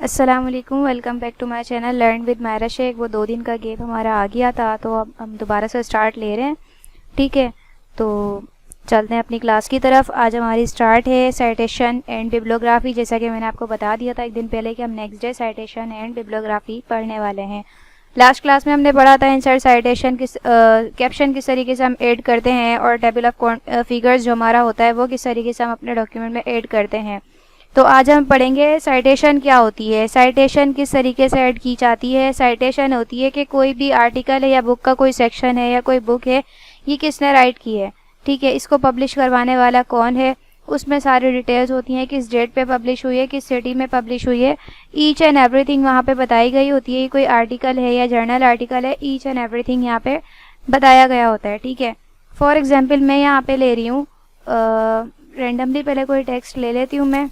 अस्सलाम वालेकुम, welcome back to my channel learn with Maira Shaikh. वो 2 दिन का गैप हमारा आ गया था, तो अब हम दोबारा से स्टार्ट ले रहे हैं। ठीक है, तो चलते हैं अपनी क्लास की तरफ। आज हमारी स्टार्ट है साइटेशन एंड बिब्लियोग्राफी। जैसा कि मैंने आपको बता दिया था एक दिन पहले कि हम next day citation and bibliography पढ़ने वाले हैं। लास्ट क्लास में हमने पढ़ा था इंसर्ट साइटेशन कैप्शन किस तरीके से हम ऐड करते हैं, और टेबल ऑफ फिगर्स जो हमारा होता है वो किस तरीके से हम अपने डॉक्यूमेंट में ऐड करते हैं। तो आज हम पढ़ेंगे साइटेशन क्या होती है, साइटेशन किस तरीके से ऐड की जाती है। साइटेशन होती है कि कोई भी आर्टिकल है या बुक का कोई सेक्शन है या कोई बुक है, ये किसने राइट की है। ठीक है, इसको पब्लिश करवाने वाला कौन है, उसमें सारी डिटेल्स होती हैं, किस डेट पे पब्लिश हुई है, किस सिटी में पब्लिश हुई है, ईच एंड एवरीथिंग वहाँ पे बताई गई होती है। कोई आर्टिकल है या जर्नल आर्टिकल है, ईच एंड एवरीथिंग यहाँ पे बताया गया होता है। ठीक है, फॉर एग्जाम्पल मैं यहाँ पे ले रही हूँ रेंडमली, पहले कोई टेक्स्ट ले लेती हूँ मैं।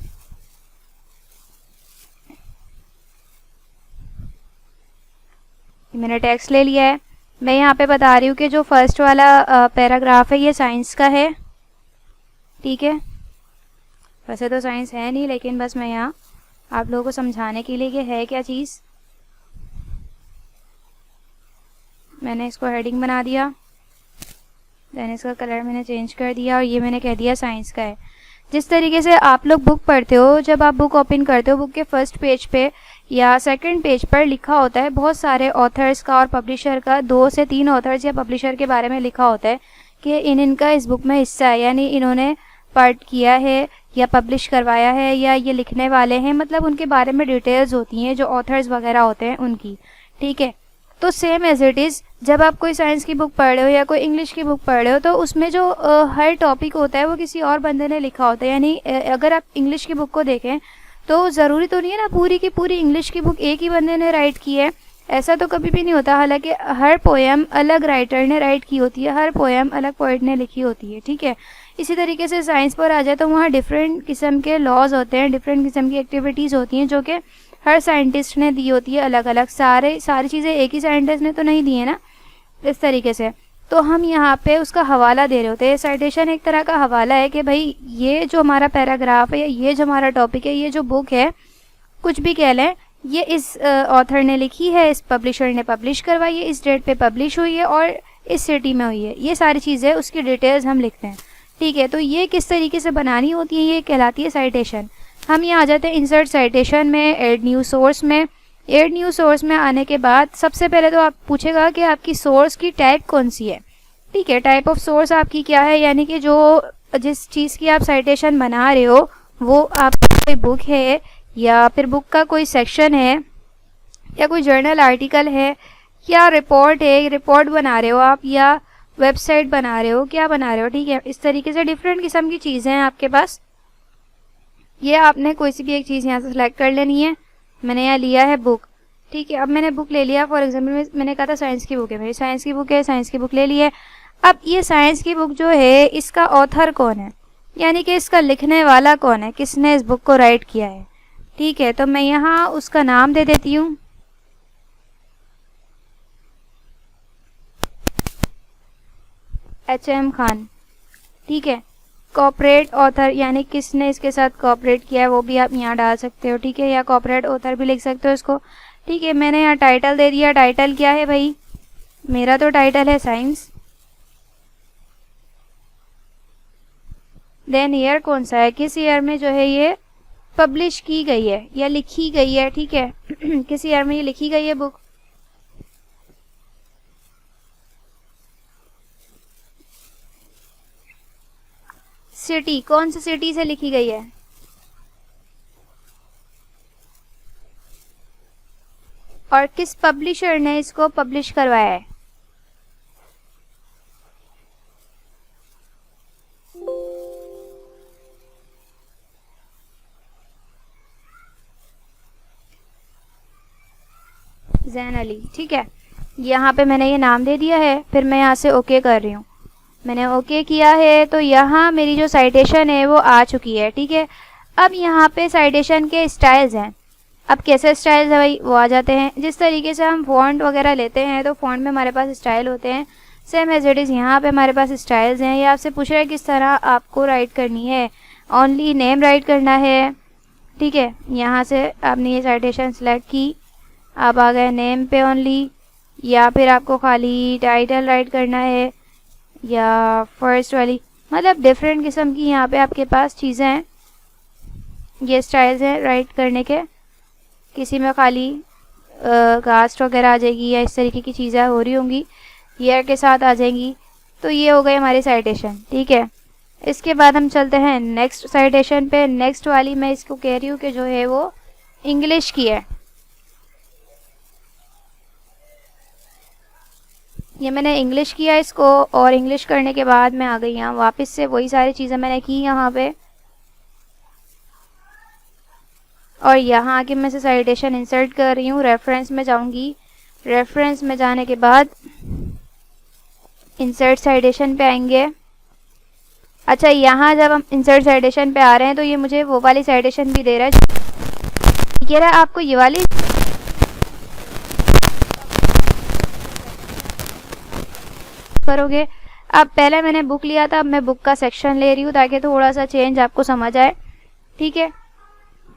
मैंने टेक्स्ट ले लिया है। मैं यहाँ पे बता रही हूँ कि जो फर्स्ट वाला पैराग्राफ है ये साइंस का है। ठीक है, वैसे तो साइंस है नहीं, लेकिन बस मैं यहाँ आप लोगों को समझाने के लिए कि है क्या चीज़। मैंने इसको हेडिंग बना दिया, देन इसका कलर मैंने चेंज कर दिया, और ये मैंने कह दिया साइंस का है। जिस तरीके से आप लोग बुक पढ़ते हो, जब आप बुक ओपन करते हो, बुक के फर्स्ट पेज पे या सेकंड पेज पर लिखा होता है बहुत सारे ऑथर्स का और पब्लिशर का, 2 से 3 ऑथर्स या पब्लिशर के बारे में लिखा होता है कि इनका इस बुक में हिस्सा है, यानी इन्होंने पार्ट किया है या पब्लिश करवाया है या ये लिखने वाले हैं, मतलब उनके बारे में डिटेल्स होती हैं जो ऑथर्स वगैरह होते हैं उनकी। ठीक है, तो सेम एज इट इज़ जब आप कोई साइंस की बुक पढ़ रहे हो या कोई इंग्लिश की बुक पढ़ रहे हो, तो उसमें जो हर टॉपिक होता है वो किसी और बंदे ने लिखा होता है। यानी अगर आप इंग्लिश की बुक को देखें तो ज़रूरी तो नहीं है ना पूरी की पूरी इंग्लिश की बुक एक ही बंदे ने राइट की है, ऐसा तो कभी भी नहीं होता। हालांकि हर पोएम अलग राइटर ने राइट की होती है, हर पोएम अलग पोइट ने लिखी होती है। ठीक है, इसी तरीके से साइंस पर आ जाए तो वहाँ डिफरेंट किस्म के लॉज होते हैं, डिफरेंट किस्म की एक्टिविटीज़ होती हैं जो कि हर साइंटिस्ट ने दी होती है अलग अलग। सारी चीज़ें एक ही साइंटिस्ट ने तो नहीं दी है ना, इस तरीके से। तो हम यहाँ पे उसका हवाला दे रहे होते हैं। साइटेशन एक तरह का हवाला है कि भाई ये जो हमारा पैराग्राफ है या ये जो हमारा टॉपिक है, ये जो बुक है, कुछ भी कह लें, ये इस ऑथर ने लिखी है, इस पब्लिशर ने पब्लिश करवाई है, इस डेट पे पब्लिश हुई है और इस सिटी में हुई है। ये सारी चीज़ें उसकी डिटेल्स हम लिखते हैं। ठीक है, तो ये किस तरीके से बनानी होती है, ये कहलाती है साइटेशन। हम यहाँ आ जाते हैं इंसर्ट साइटेशन में, एड न्यू सोर्स में। एड न्यू सोर्स में आने के बाद सबसे पहले तो आप पूछेगा कि आपकी सोर्स की टाइप कौन सी है। ठीक है, टाइप ऑफ सोर्स आपकी क्या है, यानी कि जो जिस चीज़ की आप साइटेशन बना रहे हो वो आपकी कोई बुक है या फिर बुक का कोई सेक्शन है या कोई जर्नल आर्टिकल है या रिपोर्ट है, रिपोर्ट बना रहे हो आप, या वेबसाइट बना रहे हो, क्या बना रहे हो। ठीक है, इस तरीके से डिफरेंट किस्म की चीज़ें हैं आपके पास। ये आपने कोई सी भी एक चीज़ यहाँ से सिलेक्ट कर लेनी है। मैंने यहाँ लिया है बुक। ठीक है, अब मैंने बुक ले लिया। फॉर एग्जांपल मैंने कहा था साइंस की बुक है, मेरी साइंस की बुक है, साइंस की बुक ले ली है। अब ये साइंस की बुक जो है इसका ऑथर कौन है, यानी कि इसका लिखने वाला कौन है, किसने इस बुक को राइट किया है। ठीक है, तो मैं यहाँ उसका नाम दे देती हूँ। HM खान। ठीक है, कॉपरेट ऑथर यानी किसने इसके साथ कॉपरेट किया है वो भी आप यहाँ डाल सकते हो। ठीक है, या कॉपरेट ऑथर भी लिख सकते हो इसको। ठीक है, मैंने यहाँ टाइटल दे दिया। टाइटल क्या है भाई, मेरा तो टाइटल है साइंस। देन ईयर कौन सा है, किस ईयर में जो है ये पब्लिश की गई है या लिखी गई है। ठीक है किस ईयर में ये लिखी गई है बुक। सिटी, कौन सी सिटी से लिखी गई है। और किस पब्लिशर ने इसको पब्लिश करवाया है। जैन अली। ठीक है, यहाँ पे मैंने ये नाम दे दिया है। फिर मैं यहाँ से ओके कर रही हूँ। मैंने ओके किया है तो यहाँ मेरी जो साइटेशन है वो आ चुकी है। ठीक है, अब यहाँ पे साइटेशन के स्टाइल्स हैं। अब कैसे स्टाइल्स है भाई, वो आ जाते हैं। जिस तरीके से हम फॉन्ट वगैरह लेते हैं तो फॉन्ट में हमारे पास स्टाइल होते हैं, सेम एज इट इज़ यहाँ पे हमारे पास स्टाइल्स हैं। ये आपसे पूछ रहा है किस तरह आपको राइट करनी है, ओनली नेम राइट करना है ठीक है, यहाँ से आपने ये साइटेशन सेलेक्ट की, आप आ गए नेम पे ओनली, या फिर आपको खाली टाइटल राइट करना है या फर्स्ट वाली, मतलब डिफरेंट किस्म की यहाँ पे आपके पास चीज़ें हैं, ये स्टाइल्स हैं राइट करने के। किसी में खाली कास्ट वगैरह आ जाएगी या इस तरीके की चीज़ें हो रही होंगी, ईयर के साथ आ जाएंगी। तो ये हो गई हमारी साइटेशन, ठीक है। इसके बाद हम चलते हैं नेक्स्ट साइटेशन पे। नेक्स्ट वाली मैं इसको कह रही हूँ कि जो है वो इंग्लिश की है। ये मैंने इंग्लिश किया इसको, और इंग्लिश करने के बाद मैं आ गई यहाँ वापस से, वही सारी चीज़ें मैंने की यहाँ पे, और यहाँ आके मैं से साइटेशन इंसर्ट कर रही हूँ। रेफरेंस में जाऊँगी, रेफरेंस में जाने के बाद इंसर्ट साइटेशन पे आएंगे। अच्छा, यहाँ जब हम इंसर्ट साइटेशन पे आ रहे हैं तो ये मुझे वो वाली साइटेशन भी दे रहा है, कह रहा है आपको ये वाली करोगे। अब पहले मैंने बुक लिया था, अब मैं बुक का सेक्शन ले रही हूँ ताकि थोड़ा सा चेंज आपको समझ आए, ठीक है।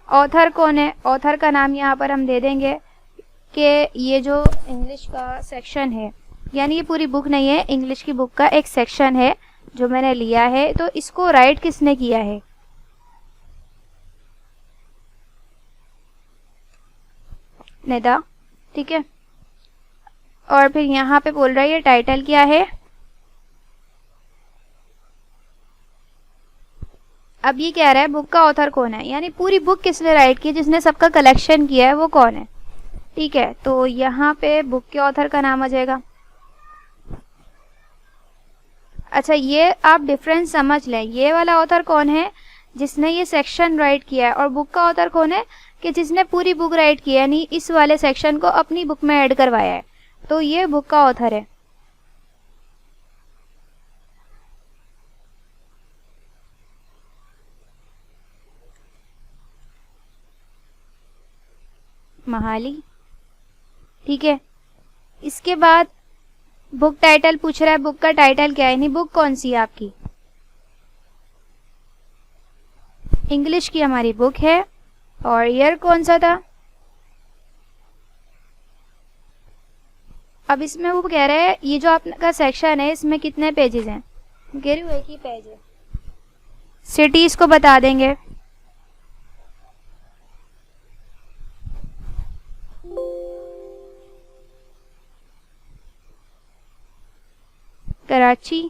ऑथर कौन है, ऑथर का नाम यहाँ पर हम दे देंगे कि ये जो इंग्लिश का सेक्शन है, यानी ये पूरी बुक नहीं है, इंग्लिश की बुक का एक सेक्शन है जो मैंने लिया है, तो इसको राइट किसने किया है, निदा, ठीक है। और फिर यहाँ पे बोल रहा है ये टाइटल क्या है। अब ये कह रहा है बुक का ऑथर कौन है, यानी पूरी बुक किसने राइट की, जिसने सबका कलेक्शन किया है वो कौन है, ठीक है। तो यहाँ पे बुक के ऑथर का नाम आ जाएगा। अच्छा, ये आप डिफरेंस समझ लें, ये वाला ऑथर कौन है, जिसने ये सेक्शन राइट किया है, और बुक का ऑथर कौन है कि जिसने पूरी बुक राइट की है, यानी इस वाले सेक्शन को अपनी बुक में ऐड करवाया है, तो ये बुक का ऑथर है। महाली, ठीक है। इसके बाद बुक टाइटल पूछ रहा है, बुक का टाइटल क्या है, यानी बुक कौन सी है आपकी, इंग्लिश की हमारी बुक है, और ईयर कौन सा था। अब इसमें वो कह रहा है ये जो आपका सेक्शन है इसमें कितने पेजेस हैं, कह रही हूँ एक ही पेज है। सिटी इसको बता देंगे, कराची।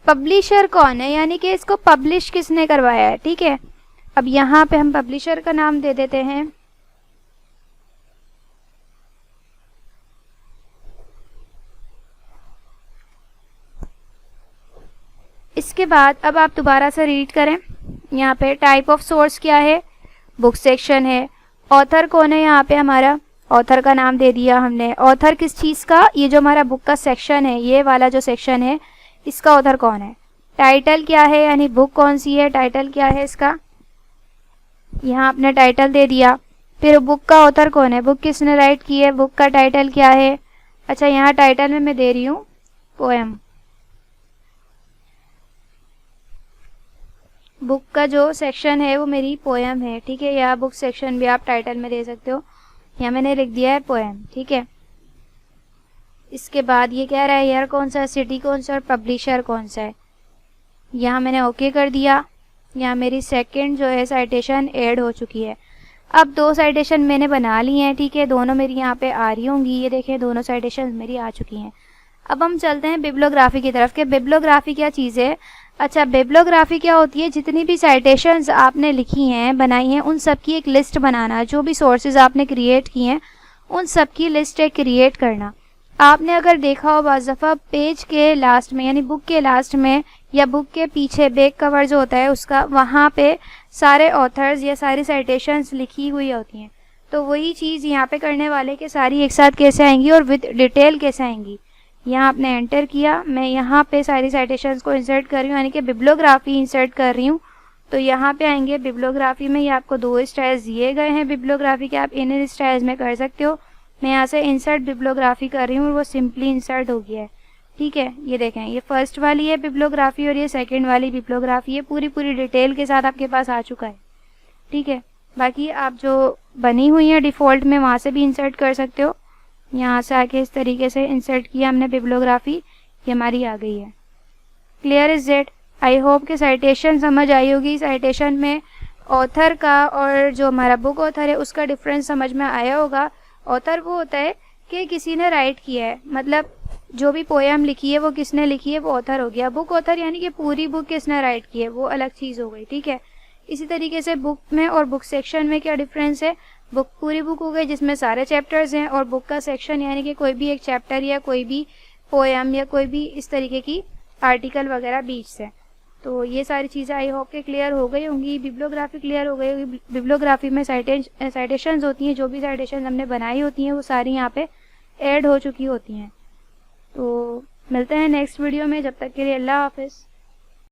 पब्लिशर कौन है, यानी कि इसको पब्लिश किसने करवाया है, ठीक है। अब यहाँ पे हम पब्लिशर का नाम दे देते हैं, इसके बाद अब आप दोबारा से रीड करें। यहाँ पे टाइप ऑफ सोर्स क्या है, बुक सेक्शन है, ऑथर कौन है, यहाँ पे हमारा ऑथर का नाम दे दिया हमने। ऑथर किस चीज़ का, ये जो हमारा बुक का सेक्शन है, ये वाला जो सेक्शन है इसका ऑथर कौन है। टाइटल क्या है, यानी बुक कौन सी है, टाइटल क्या है इसका, यहाँ आपने टाइटल दे दिया। फिर बुक का ऑथर कौन है, बुक किसने राइट की है, बुक का टाइटल क्या है। अच्छा, यहाँ टाइटल में मैं दे रही हूँ पोएम, बुक का जो सेक्शन है वो मेरी पोएम है, ठीक है। या बुक सेक्शन भी आप टाइटल में दे सकते हो, यहाँ मैंने लिख दिया है पोएम, ठीक है। इसके बाद ये कह रहा है ईयर कौन सा है, सिटी कौन सा, और पब्लिशर कौन सा है। यहाँ मैंने ओके कर दिया, यहाँ मेरी सेकंड जो है साइटेशन ऐड हो चुकी है। अब दो साइटेशन मैंने बना ली हैं, ठीक है, दोनों मेरी यहाँ पे आ रही होंगी, ये देखें दोनों साइटेशन मेरी आ चुकी हैं। अब हम चलते हैं बिब्लियोग्राफी की तरफ, कि बिब्लियोग्राफी क्या चीज़ है। अच्छा, बिब्लियोग्राफी क्या होती है, जितनी भी साइटेशंस आपने लिखी हैं, बनाई हैं, उन सब की एक लिस्ट बनाना, जो भी सोर्सेज आपने क्रिएट किए हैं उन सब की लिस्ट एक क्रिएट करना। आपने अगर देखा हो बाज़ दफ़ा पेज के लास्ट में, यानी बुक के लास्ट में या बुक के पीछे बैक कवर जो होता है उसका, वहाँ पे सारे ऑथर्स या सारी साइटेशंस लिखी हुई होती हैं। तो वही चीज़ यहाँ पे करने वाले के सारी एक साथ कैसे आएंगी और विद डिटेल कैसे आएंगी। यहाँ आपने एंटर किया, मैं यहाँ पे सारी साइटेशंस को इंसर्ट कर रही हूँ, यानी कि बिब्लियोग्राफी इंसर्ट कर रही हूँ। तो यहाँ पे आएंगे बिब्लियोग्राफी में, ये आपको दो स्टाइल्स दिए गए हैं बिब्लियोग्राफी के, आप इन स्टाइल्स में कर सकते हो। मैं यहाँ से इंसर्ट बिब्लियोग्राफी कर रही हूँ और वो सिंपली इंसर्ट हो गया है, ठीक है। ये देखें, ये फर्स्ट वाली है बिब्लियोग्राफी और ये सेकंड वाली बिब्लियोग्राफी है, पूरी डिटेल के साथ आपके पास आ चुका है। ठीक है। बाकी आप जो बनी हुई है डिफ़ॉल्ट में वहाँ से भी इंसर्ट कर सकते हो। यहाँ से आके इस तरीके से इंसर्ट किया हमने बिब्लियोग्राफी, ये हमारी आ गई है। Clear is it? I hope कि साइटेशन समझ आई होगी। साइटेशन में ऑथर का और जो हमारा बुक ऑथर है उसका डिफरेंस समझ में आया होगा। ऑथर वो होता है कि किसी ने राइट किया है, मतलब जो भी पोएम लिखी है वो किसने लिखी है वो ऑथर हो गया। बुक ऑथर यानी कि पूरी बुक किसने राइट की है, वो अलग चीज़ हो गई, ठीक है। इसी तरीके से बुक में और बुक सेक्शन में क्या डिफरेंस है? बुक पूरी बुक हो गई जिसमें सारे चैप्टर्स हैं, और बुक का सेक्शन यानी कि कोई भी एक चैप्टर या कोई भी पोएम या कोई भी इस तरीके की आर्टिकल वगैरह बीच से। तो ये सारी चीज़ें आई होप के क्लियर हो गई होंगी। बिब्लियोग्राफी क्लियर हो गई होगी। बिब्लियोग्राफी में साइटेशंस होती हैं, जो भी साइटेशंस हमने बनाई होती हैं वो सारी यहाँ पे ऐड हो चुकी होती हैं। तो मिलते हैं नेक्स्ट वीडियो में, जब तक के लिए अल्लाह हाफिज़।